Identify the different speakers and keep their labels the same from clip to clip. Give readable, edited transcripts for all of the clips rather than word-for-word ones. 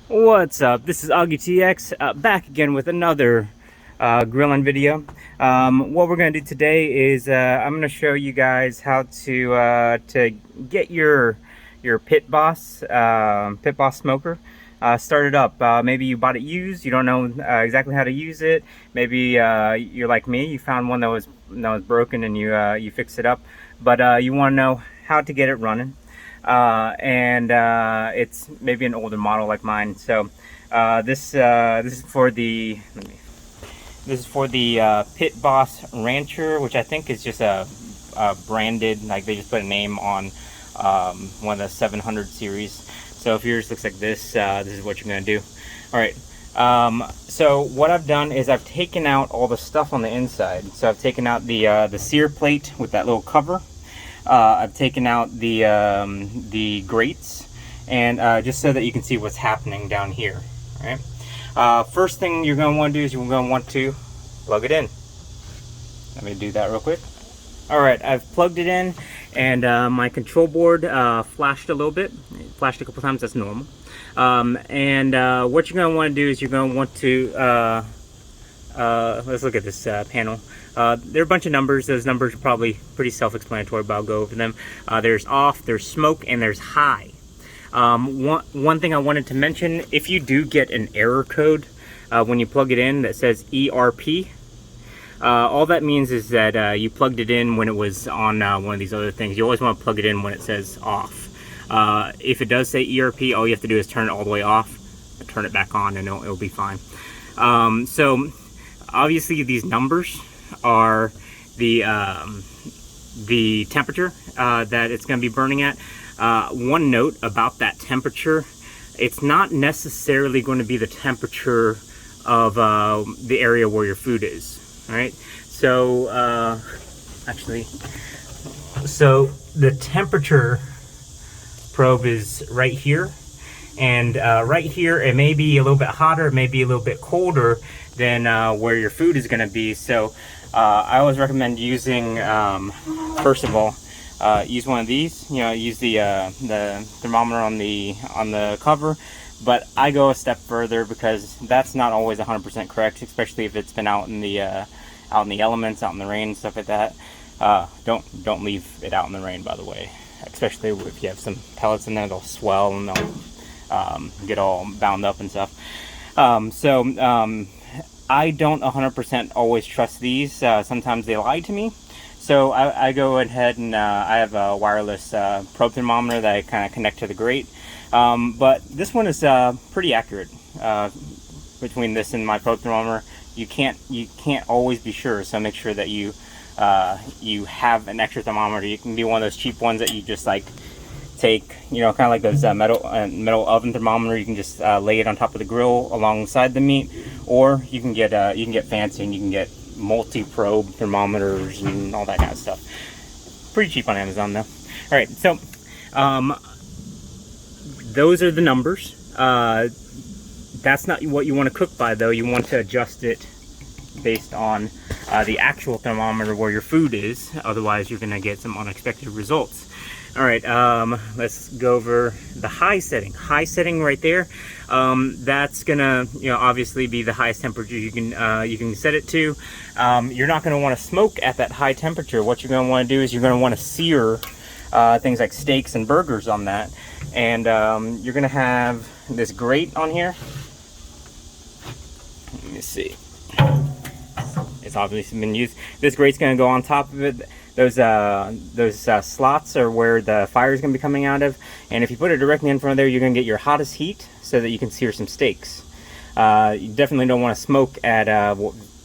Speaker 1: What's up? This is Augie TX back again with another grilling video. What we're going to do today is I'm going to show you guys how to get your Pit Boss smoker started up. Maybe you bought it used, you don't know exactly how to use it. Maybe you're like me, you found one that was broken and you fixed it up, but you want to know how to get it running. It's maybe an older model like mine. So this is for the Pit Boss Rancher, which I think is just a branded, like they just put a name on one of the 700 series. So if yours looks like this, this is what you're gonna do. All right. So what I've done is I've taken out all the stuff on the inside. So I've taken out the sear plate with that little cover. I've taken out the grates, and just so that you can see what's happening down here. All right. First thing you're going to want to do is you're going to want to plug it in. Let me do that real quick. All right, I've plugged it in, and my control board flashed a little bit. It flashed a couple times. That's normal. What you're going to want to do is you're going to want to let's look at this panel. There are a bunch of numbers. Those numbers are probably pretty self-explanatory, but I'll go over them. There's off, there's smoke, and there's high. One thing I wanted to mention, if you do get an error code when you plug it in that says ERP, all that means is that you plugged it in when it was on one of these other things. You always want to plug it in when it says off. If it does say ERP, all you have to do is turn it all the way off, and turn it back on, and it'll be fine. So obviously these numbers are the temperature that it's going to be burning at. One note about that temperature: it's not necessarily going to be the temperature of the area where your food is. All right. So so the temperature probe is right here, and right here it may be a little bit hotter, it may be a little bit colder than where your food is going to be. So I always recommend using, first of all, use one of these. You know, use the thermometer on the cover. But I go a step further, because that's not always 100% correct, especially if it's been out in the elements, out in the rain, stuff like that. Don't leave it out in the rain, by the way. Especially if you have some pellets in there, they'll swell and they'll get all bound up and stuff. I don't 100% always trust these. Sometimes they lie to me. So I go ahead and I have a wireless probe thermometer that I kind of connect to the grate. But this one is pretty accurate. Between this and my probe thermometer, you can't always be sure. So make sure that you have an extra thermometer. You can be one of those cheap ones that you just like take, you know, kind of like those metal oven thermometer. You can just lay it on top of the grill alongside the meat, or you can get fancy and you can get multi-probe thermometers and all that kind of stuff. Pretty cheap on Amazon though. All right, so those are the numbers. That's not what you want to cook by though. You want to adjust it based on the actual thermometer where your food is. Otherwise you're gonna get some unexpected results. All right, let's go over the high setting. High setting right there. That's gonna, you know, obviously be the highest temperature you can set it to. You're not gonna want to smoke at that high temperature. What you're gonna want to do is you're gonna want to sear things like steaks and burgers on that. And you're gonna have this grate on here. Let me see. It's obviously been used. This grate's gonna go on top of it. Those slots are where the fire is going to be coming out of, and if you put it directly in front of there, you're going to get your hottest heat so that you can sear some steaks. You definitely don't want to smoke at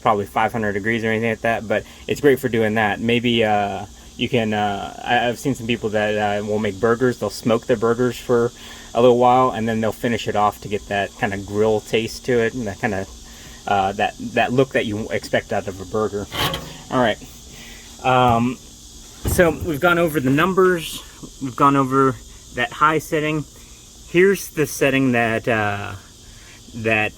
Speaker 1: probably 500 degrees or anything like that, but it's great for doing that. Maybe you can, I've seen some people that will make burgers. They'll smoke their burgers for a little while, and then they'll finish it off to get that kind of grill taste to it, and that kind of that look that you expect out of a burger. All right. So we've gone over the numbers, we've gone over that high setting. Here's the setting that that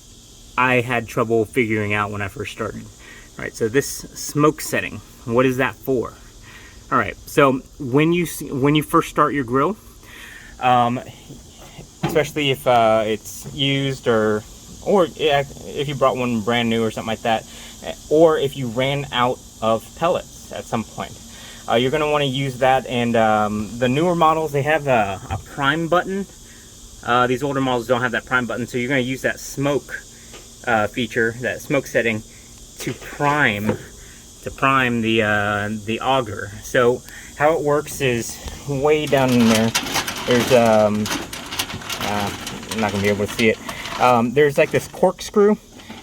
Speaker 1: I had trouble figuring out when I first started. All right, so this smoke setting, what is that for? All right, so when you first start your grill, especially if it's used, or if you brought one brand new or something like that, or if you ran out of pellets at some point. You're going to want to use that. And the newer models, they have a prime button. These older models don't have that prime button, so you're going to use that smoke feature, that smoke setting, to prime the auger. So how it works is, way down in there, there's I'm not gonna be able to see it. There's like this corkscrew,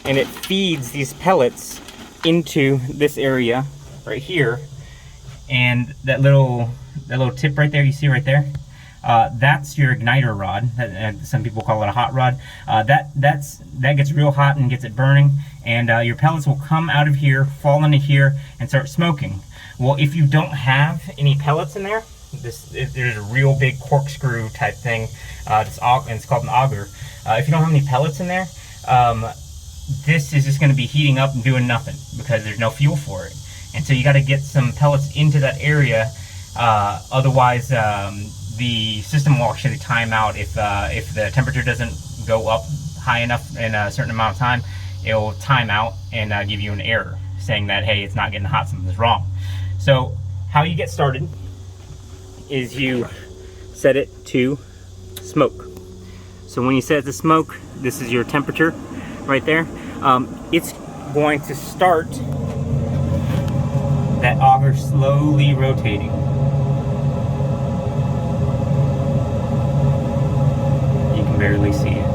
Speaker 1: and it feeds these pellets into this area right here. And that little tip right there, you see right there, that's your igniter rod. Some people call it a hot rod. That gets real hot and gets it burning, and your pellets will come out of here, fall into here, and start smoking. Well, if you don't have any pellets in there, there's a real big corkscrew type thing. And it's called an auger. If you don't have any pellets in there, this is just going to be heating up and doing nothing because there's no fuel for it. And so you got to get some pellets into that area. Otherwise, the system will actually time out. If the temperature doesn't go up high enough in a certain amount of time, it will time out and give you an error saying that, hey, it's not getting hot, something's wrong. So how you get started is you set it to smoke. So when you set it to smoke, this is your temperature right there. It's going to start that auger slowly rotating. You can barely see it.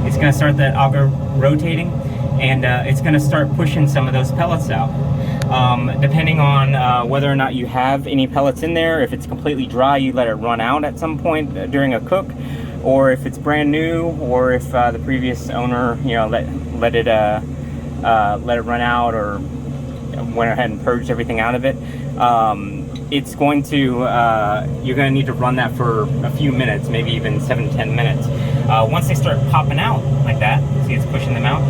Speaker 1: It's going to start that auger rotating, and it's going to start pushing some of those pellets out. Depending on whether or not you have any pellets in there, if it's completely dry, you let it run out at some point during a cook, or if it's brand new, or if the previous owner, let it run out, or went ahead and purged everything out of it. It's going to, you're going to need to run that for a few minutes, maybe even 7 to 10 minutes. Once they start popping out like that, see it's pushing them out.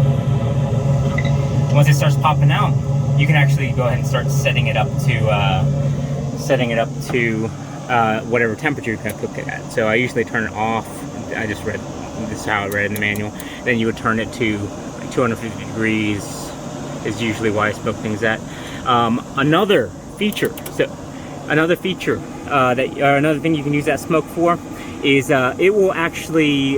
Speaker 1: Once it starts popping out, you can actually go ahead and start setting it up to whatever temperature you're going to cook it at. So I usually turn it off. I just read, this is how I read in the manual. Then you would turn it to 250 degrees is usually why I smoke things at. Another feature another thing you can use that smoke for is it will actually,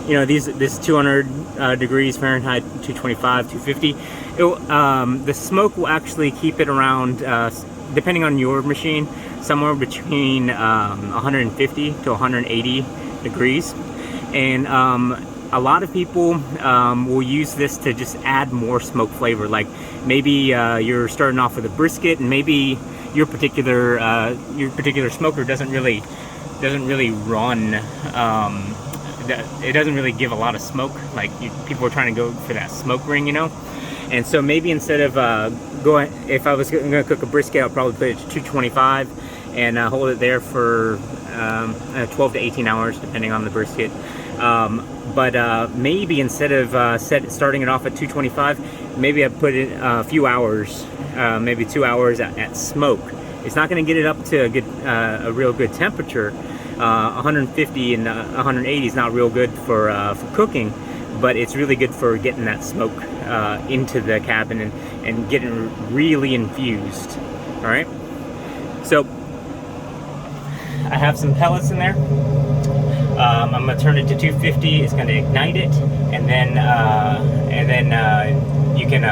Speaker 1: this 200 degrees Fahrenheit, 225, 250. The smoke will actually keep it around, depending on your machine, somewhere between 150 to 180 degrees. And a lot of people will use this to just add more smoke flavor. Like maybe you're starting off with a brisket, and maybe your particular smoker doesn't really run. It doesn't really give a lot of smoke. Like people are trying to go for that smoke ring, And so maybe instead of if I was going to cook a brisket, I'll probably put it to 225 and hold it there for 12 to 18 hours, depending on the brisket. But maybe instead of starting it off at 225, maybe I put it a few hours, maybe 2 hours at smoke. It's not going to get it up to a real good temperature. 150 and 180 is not real good for cooking, but it's really good for getting that smoke into the cabin and getting really infused. All right. So I have some pellets in there. I'm gonna turn it to 250. It's gonna ignite it, and then you can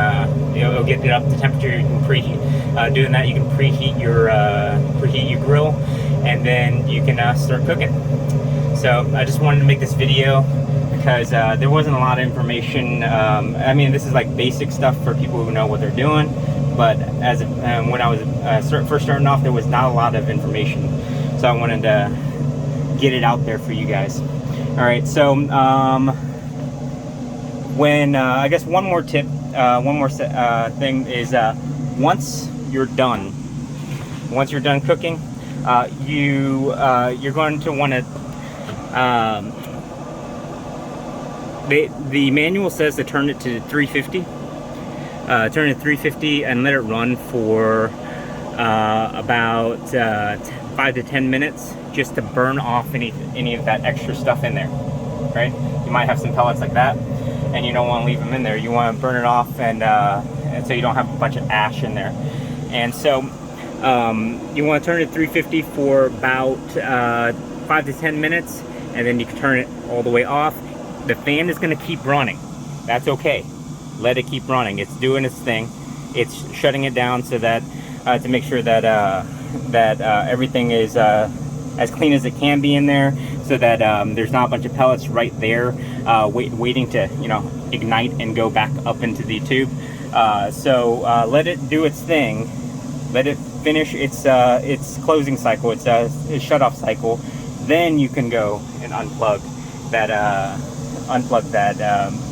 Speaker 1: it'll get it up to temperature. You can preheat. Doing that, you can preheat your grill, and then you can start cooking. So I just wanted to make this video because there wasn't a lot of information. I mean, this is like basic stuff for people who know what they're doing. But when I was first starting off, there was not a lot of information. So I wanted to get it out there for you guys. All right, so I guess one more tip, thing is once you're done cooking, you're going to want to. The manual says to turn it to 350. Turn it to 350 and let it run for about 5 to 10 minutes just to burn off any of that extra stuff in there, right? You might have some pellets like that, and you don't want to leave them in there. You want to burn it off, and so you don't have a bunch of ash in there. And so you want to turn it to 350 for about 5 to 10 minutes, and then you can turn it all the way off. The fan is going to keep running. That's okay. Let it keep running. It's doing its thing. It's shutting it down so that to make sure that everything is as clean as it can be in there, so that there's not a bunch of pellets right there waiting to, you know, ignite and go back up into the tube. So let it do its thing. Let it finish its closing cycle, its shut-off cycle. Then you can go and unplug that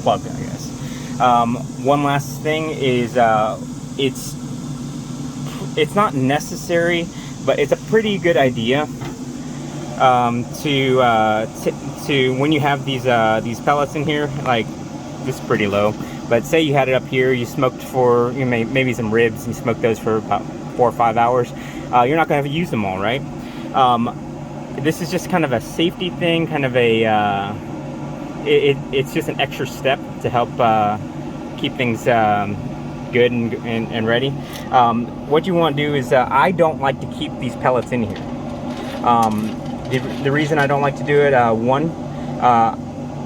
Speaker 1: plug, I guess. One last thing is it's not necessary, but it's a pretty good idea to when you have these pellets in here. Like, this is pretty low, but say you had it up here, you smoked for, you know, maybe some ribs, and you smoked those for about 4 or 5 hours. You're not gonna have to use them all, right? This is just kind of a safety thing, kind of a it's just an extra step to help keep things good and ready. What you want to do is, I don't like to keep these pellets in here. The reason I don't like to do it, one,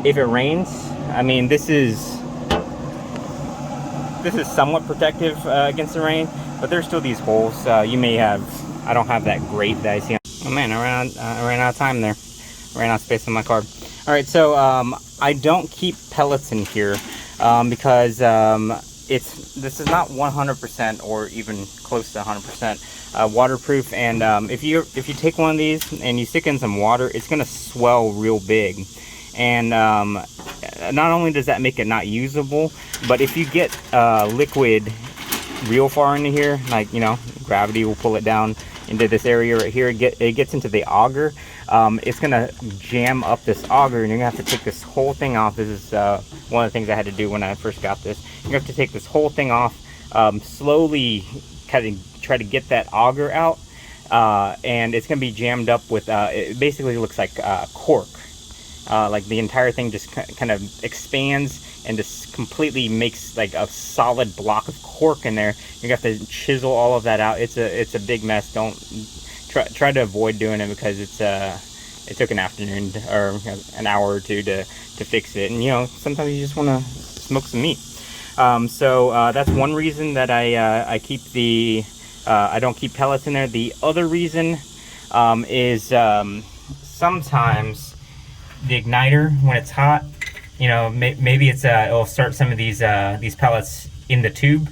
Speaker 1: if it rains, I mean, this is somewhat protective against the rain, but there's still these holes. You may have, I don't have that grate that I see. Oh man, I ran out of time there. I ran out of space on my card. All right, so I don't keep pellets in here because this is not 100% or even close to 100% waterproof. And if you take one of these and you stick in some water, it's gonna swell real big. And not only does that make it not usable, but if you get liquid real far into here, like, you know, gravity will pull it down into this area right here, it gets into the auger, it's gonna jam up this auger, and you're gonna have to take this whole thing off. This is one of the things I had to do when I first got this. You have to take this whole thing off, slowly kind of try to get that auger out, and it's gonna be jammed up with it basically looks like cork. Like the entire thing just kind of expands and just completely makes like a solid block of cork in there. You have to chisel all of that out. It's a big mess. Don't try to avoid doing it, because it took an afternoon or an hour or two to fix it. And, you know, sometimes you just want to smoke some meat. So that's one reason that I keep I don't keep pellets in there. The other reason is sometimes the igniter, when it's hot, you know, maybe it'll start some of these pellets in the tube,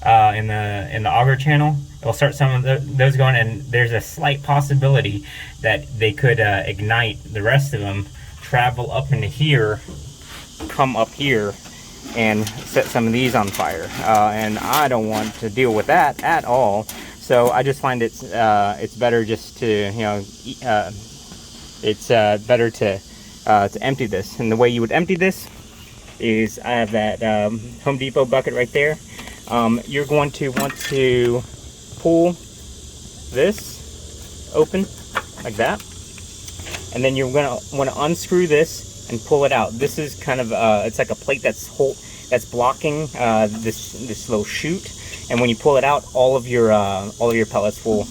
Speaker 1: in the auger channel. It'll start some of those going, and there's a slight possibility that they could ignite the rest of them, travel up into here, come up here, and set some of these on fire. And I don't want to deal with that at all. So I just find it's better just to, you know, it's better to empty this. And the way you would empty this is, I have that Home Depot bucket right there. You're going to want to pull this open like that, and then you're going to want to unscrew this and pull it out. This is kind of it's like a plate that's blocking this little chute, and when you pull it out, all of your pellets will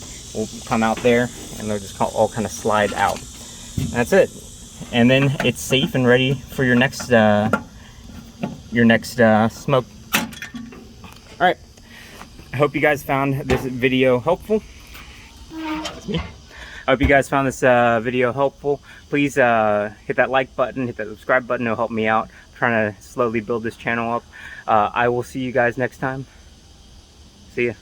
Speaker 1: come out there, and they'll just all kind of slide out. And that's it. And then it's safe and ready for your next smoke. All right, I hope you guys found this video helpful. That's me. I hope you guys found this video helpful. Please hit that like button, hit that subscribe button. It'll help me out. I'm trying to slowly build this channel up. I will see you guys next time. See ya.